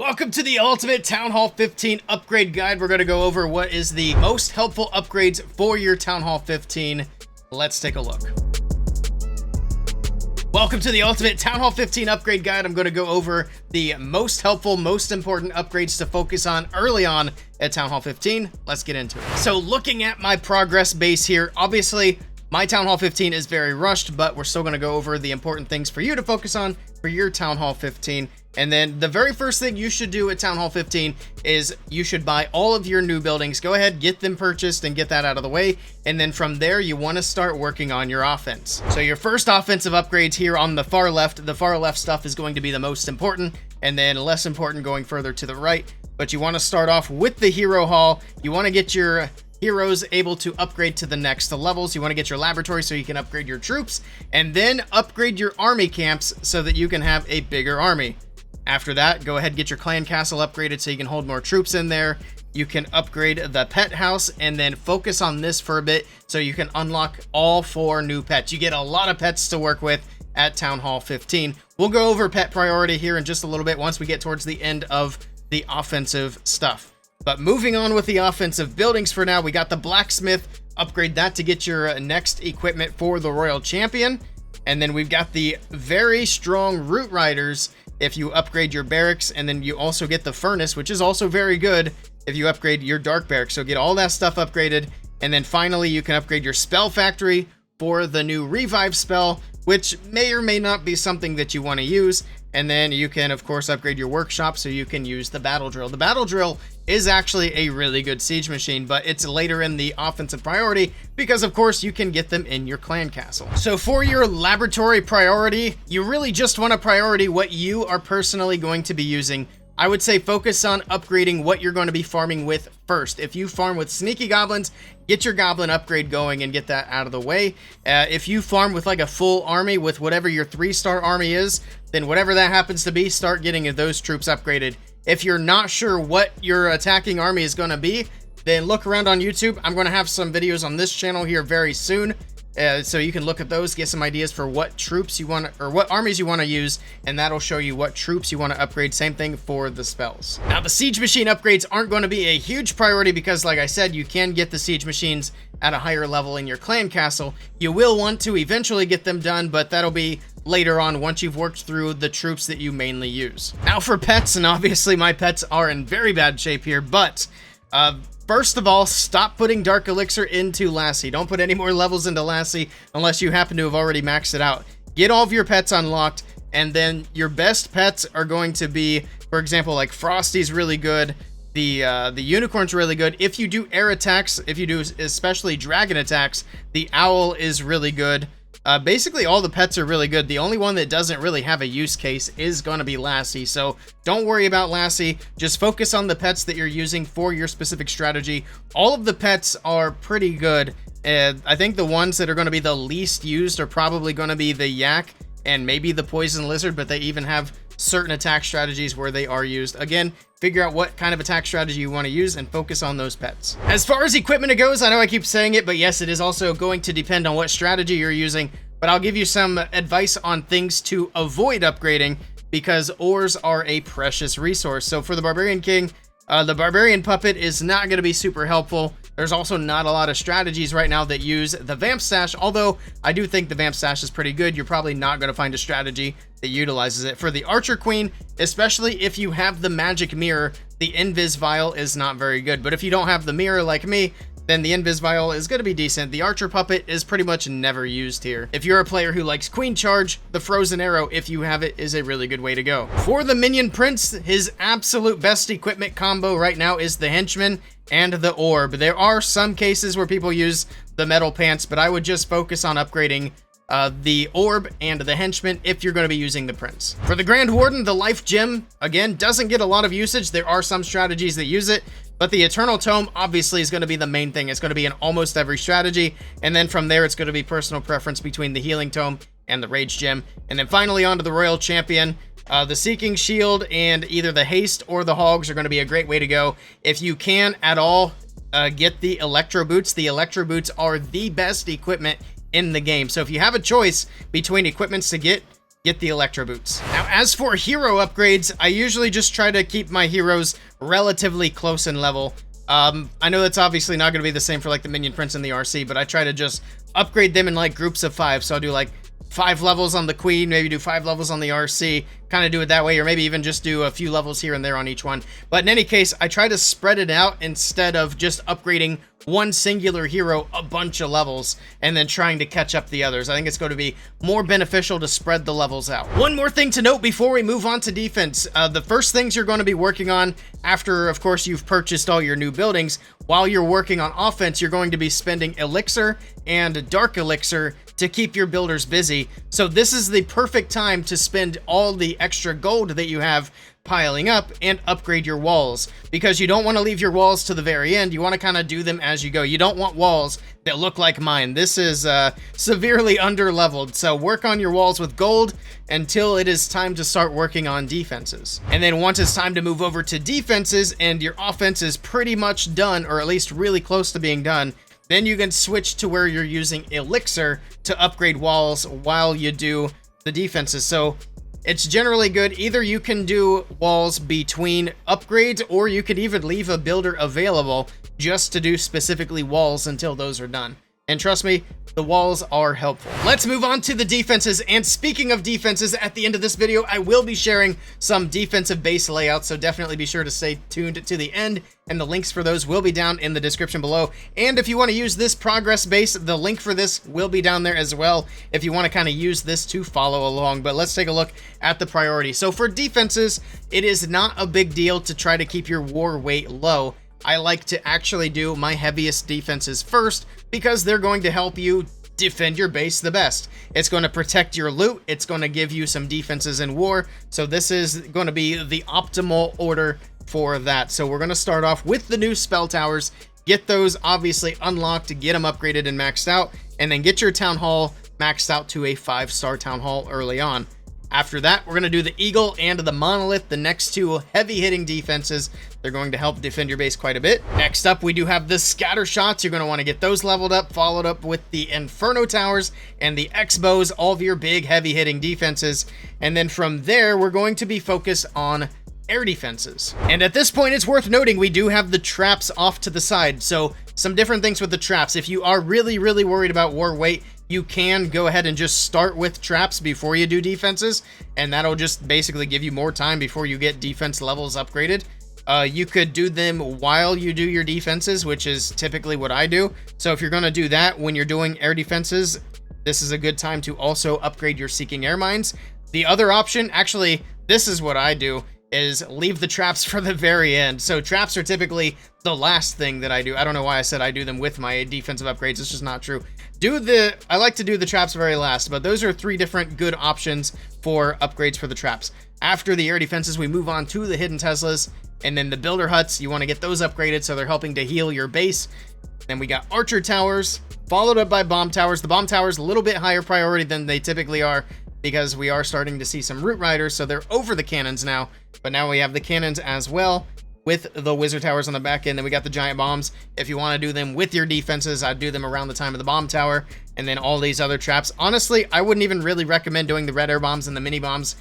Welcome to the Ultimate Town Hall 15 upgrade guide. We're going to go over what is the most helpful upgrades for your Town Hall 15. Let's take a look. Welcome to the Ultimate Town Hall 15 upgrade guide. I'm going to go over the most helpful, most important upgrades to focus on early on at Town Hall 15. Let's get into it. So looking at my progress base here, obviously my Town Hall 15 is very rushed, but we're still going to go over the important things for you to focus on for your Town Hall 15. And then the very first thing you should do at Town Hall 15 is you should buy all of your new buildings. Go ahead, get them purchased and get that out of the way. And then from there, you want to start working on your offense. So your first offensive upgrades here on the far left stuff is going to be the most important, and then less important going further to the right. But you want to start off with the hero hall. You want to get your heroes able to upgrade to the next levels. You want to get your laboratory so you can upgrade your troops, and then upgrade your army camps so that you can have a bigger army. After that, go ahead and get your clan castle upgraded so you can hold more troops in there. You can upgrade the pet house and then focus on this for a bit so you can unlock all 4 new pets. You get a lot of pets to work with at Town Hall 15. We'll go over pet priority here in just a little bit once we get towards the end of the offensive stuff. But moving on with the offensive buildings for now, we got the blacksmith. Upgrade that to get your next equipment for the royal champion. And then we've got the very strong root riders if you upgrade your barracks, and then you also get the furnace, which is also very good if you upgrade your dark barracks. So get all that stuff upgraded, and then finally you can upgrade your spell factory for the new revive spell, which may or may not be something that you want to use. And then you can of course upgrade your workshop so you can use the battle drill. The battle drill is actually a really good siege machine, but it's later in the offensive priority because of course you can get them in your clan castle. So for your laboratory priority, you really just want to priority what you are personally going to be using. I would say focus on upgrading what you're going to be farming with first. If you farm with sneaky goblins, get your goblin upgrade going and get that out of the way. If you farm with like a full army with whatever your 3-star army is, then whatever that happens to be, start getting those troops upgraded. If you're not sure what your attacking army is going to be, then look around on YouTube. I'm going to have some videos on this channel here very soon. So you can look at those, get some ideas for what troops you want, or what armies you want to use, and that'll show you what troops you want to upgrade. Same thing for the spells. Now the siege machine upgrades aren't going to be a huge priority because like I said, you can get the siege machines at a higher level in your clan castle. You will want to eventually get them done, but that'll be later on once you've worked through the troops that you mainly use. Now for pets, and obviously my pets are in very bad shape here, but first of all, stop putting Dark Elixir into Lassie. Don't put any more levels into Lassie unless you happen to have already maxed it out. Get all of your pets unlocked, and then your best pets are going to be, for example, like Frosty's really good. The Unicorn's really good. If you do air attacks, if you do especially dragon attacks, the Owl is really good. Basically all the pets are really good. The only one that doesn't really have a use case is going to be Lassie. So don't worry about Lassie. Just focus on the pets that you're using for your specific strategy. All of the pets are pretty good. I think the ones that are going to be the least used are probably going to be the Yak and maybe the Poison Lizard, but they even have certain attack strategies where they are used. Again, figure out what kind of attack strategy you want to use and focus on those pets. As far as equipment goes, I know I keep saying it, but yes, it is also going to depend on what strategy you're using, but I'll give you some advice on things to avoid upgrading because ores are a precious resource. So for the Barbarian King, the Barbarian Puppet is not going to be super helpful. There's also not a lot of strategies right now that use the Vamp Stash, although I do think the Vamp Stash is pretty good. You're probably not going to find a strategy that utilizes it. For the Archer Queen, especially if you have the Magic Mirror, the Invis Vial is not very good. But if you don't have the mirror like me, then the Invis Vial is going to be decent. The Archer Puppet is pretty much never used here. If you're a player who likes Queen Charge, the Frozen Arrow, if you have it, is a really good way to go. For the Minion Prince, his absolute best equipment combo right now is the Henchman and the Orb. There are some cases where people use the Metal Pants, but I would just focus on upgrading the Orb and the Henchman if you're going to be using the Prince. For the Grand Warden, the Life Gem, again, doesn't get a lot of usage. There are some strategies that use it, but the Eternal Tome obviously is going to be the main thing. It's going to be in almost every strategy, and then from there it's going to be personal preference between the Healing Tome and the Rage Gem. And then finally onto the Royal Champion. The Seeking Shield and either the Haste or the Hogs are going to be a great way to go. If you can at all, get the Electro Boots. The Electro Boots are the best equipment in the game. So if you have a choice between equipments to get get the Electro Boots. Now, as for hero upgrades, I usually just try to keep my heroes relatively close in level. I know that's obviously not going to be the same for like the Minion Prince and the RC, but I try to just upgrade them in like groups of 5. So I'll do like 5 levels on the Queen, maybe do 5 levels on the RC, kind of do it that way, or maybe even just do a few levels here and there on each one. But in any case, I try to spread it out instead of just upgrading one singular hero a bunch of levels and then trying to catch up the others. I think it's going to be more beneficial to spread the levels out. One more thing to note before we move on to defense. The first things you're going to be working on after, of course, you've purchased all your new buildings, while you're working on offense, you're going to be spending Elixir and Dark Elixir to keep your builders busy. So this is the perfect time to spend all the extra gold that you have piling up and upgrade your walls, because you don't want to leave your walls to the very end. You want to kind of do them as you go. You don't want walls that look like mine. This is severely under leveled, so work on your walls with gold until it is time to start working on defenses. And then once it's time to move over to defenses and your offense is pretty much done, or at least really close to being done, then you can switch to where you're using Elixir to upgrade walls while you do the defenses. So it's generally good. Either you can do walls between upgrades, or you could even leave a builder available just to do specifically walls until those are done. And trust me, the walls are helpful. Let's move on to the defenses. And speaking of defenses, at the end of this video, I will be sharing some defensive base layouts, so definitely be sure to stay tuned to the end, and the links for those will be down in the description below. And if you want to use this progress base, the link for this will be down there as well, if you want to kind of use this to follow along. But let's take a look at the priority. So for defenses, it is not a big deal to try to keep your war weight low. I like to actually do my heaviest defenses first, because they're going to help you defend your base the best. It's going to protect your loot. It's going to give you some defenses in war. So this is going to be the optimal order for that. So we're going to start off with the new spell towers. Get those obviously unlocked, get them upgraded and maxed out, and then get your town hall maxed out to a 5-star town hall early on. After that, we're going to do the Eagle and the Monolith, the next two heavy-hitting defenses. They're going to help defend your base quite a bit. Next up, we do have the Scatter Shots. You're going to want to get those leveled up, followed up with the Inferno Towers and the X-Bows, all of your big, heavy-hitting defenses. And then from there, we're going to be focused on air defenses. And at this point, it's worth noting we do have the traps off to the side. So some different things with the traps. If you are really, really worried about war weight, you can go ahead and just start with traps before you do defenses, and that'll just basically give you more time before you get defense levels upgraded. You could do them while you do your defenses, which is typically what I do. So if you're going to do that when you're doing air defenses, this is a good time to also upgrade your Seeking Air Mines. The other option, actually, this is what I do, is leave the traps for the very end. So traps are typically the last thing that I do. I don't know why I said I do them with my defensive upgrades. It's just not true. I like to do the traps very last, but those are 3 different good options for upgrades for the traps. After the air defenses, we move on to the hidden Teslas, and then the builder huts. You want to get those upgraded so they're helping to heal your base. Then we got archer towers, followed up by bomb towers. The bomb towers a little bit higher priority than they typically are, because we are starting to see some root riders, so they're over the cannons now. But now we have the cannons as well, with the wizard towers on the back end. Then we got the giant bombs. If you want to do them with your defenses, I'd do them around the time of the bomb tower, and then all these other traps. Honestly, I wouldn't even really recommend doing the red air bombs and the mini bombs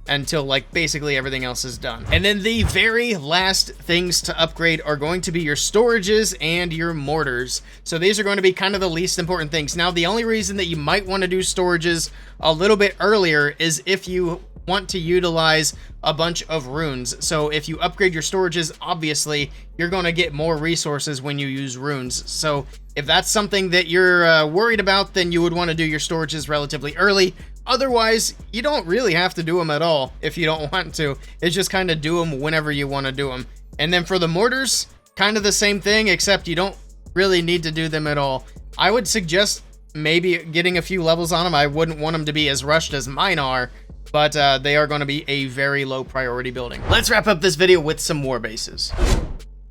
until like basically everything else is done. And then the very last things to upgrade are going to be your storages and your mortars. So these are going to be kind of the least important things. Now, the only reason that you might want to do storages a little bit earlier is if you want to utilize a bunch of runes. So if you upgrade your storages, obviously you're going to get more resources when you use runes. So if that's something that you're worried about, then you would want to do your storages relatively early. Otherwise, you don't really have to do them at all if you don't want to. It's just kind of do them whenever you want to do them. And then for the mortars, kind of the same thing, except you don't really need to do them at all. I would suggest maybe getting a few levels on them. I wouldn't want them to be as rushed as mine are, but they are going to be a very low priority building. Let's wrap up this video with some war bases.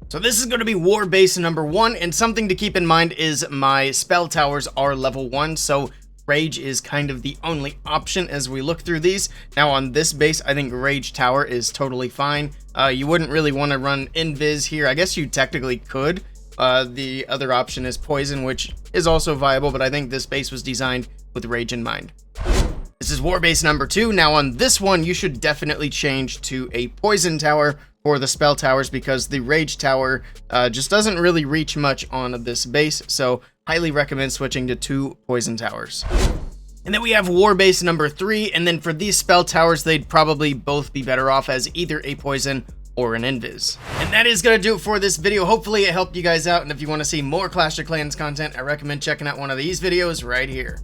So this is going to be war base number 1, and something to keep in mind is my spell towers are level 1, so Rage is kind of the only option as we look through these. Now on this base, I think Rage Tower is totally fine. You wouldn't really want to run Invis here. I guess you technically could. The other option is Poison, which is also viable, but I think this base was designed with Rage in mind. This is war base number 2. Now on this one, you should definitely change to a poison tower for the spell towers because the rage tower just doesn't really reach much on this base. So highly recommend switching to 2 poison towers. And then we have war base number 3. And then for these spell towers, they'd probably both be better off as either a poison or an invis. And that is going to do it for this video. Hopefully it helped you guys out. And if you want to see more Clash of Clans content, I recommend checking out one of these videos right here.